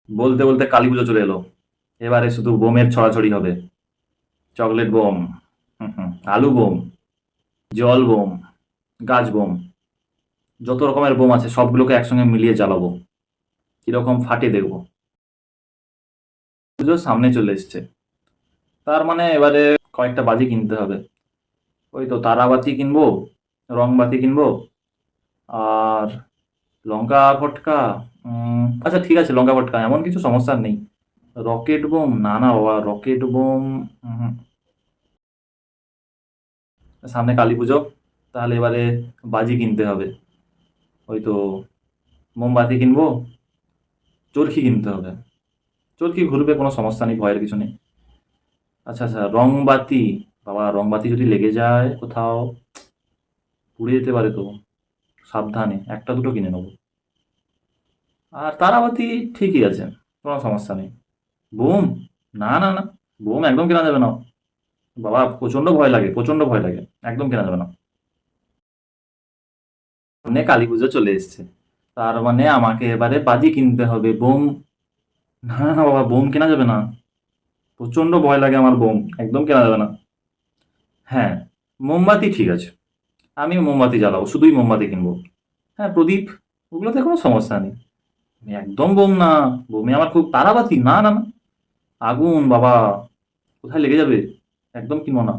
বলতে বলতে কালী পুজো চলে এলো। এবারে শুধু বোমের ছড়াছড়ি হবে। চকলেট বোম, আলু বোম, জল বোম, গাছ বোম, যত রকমের বোম আছে সবগুলোকে একসঙ্গে মিলিয়ে জ্বালাবো। কিরকম ফাটে দেখবো। পুজো সামনে চলে এসছে, তার মানে এবারে কয়েকটা বাজি কিনতে হবে। ওই তো তারাবাতি কিনবো, রং বাতি কিনবো, আর লঙ্কা ফটকা। আচ্ছা ঠিক আছে, লঙ্কা ফটকা এমন কিছু সমস্যা নেই। রকেট বোম, না না বাবা, রকেট বোম। উম, সামনে কালী পুজো, তাহলে এবারে বাজি কিনতে হবে। ওই তো মোমবাতি কিনবো, চরকি কিনতে হবে। চরকি ঘুরবে, কোনো সমস্যা নেই, ভয়ের কিছু নেই। আচ্ছা আচ্ছা, রং বাতি। বাবা, রং বাতি যদি লেগে যায় কোথাও, পুড়ে যেতে পারে তো। সাবধানে একটা দুটো কিনে নেবো। আর তারাবাতি ঠিকই আছে, কোনো সমস্যা নেই। বুম, না না না, বুম একদম কেনা যাবে না। বাবা, প্রচন্ড ভয় লাগে, প্রচন্ড ভয় লাগে। একদম কেনা যাবে না। সামনে কালী পুজো চলে এসছে, তার মানে আমাকে এবারে বাজি কিনতে হবে। বোম, না না বাবা, বোম কেনা যাবে না। প্রচন্ড ভয় লাগে আমার, বোম একদম কেনা যাবে না। হ্যাঁ, মোমবাতি ঠিক আছে। আমি মোমবাতি জ্বালাবো, শুধুই মোমবাতি কিনবো। হ্যাঁ, প্রদীপ, ওগুলোতে কোনো সমস্যা নেই। একদম বোম না, বোমে আমার খুব তারাবাতি, না না না, আগুন বাবা, কোথায় লেগে যাবে। একদম কিনবো না।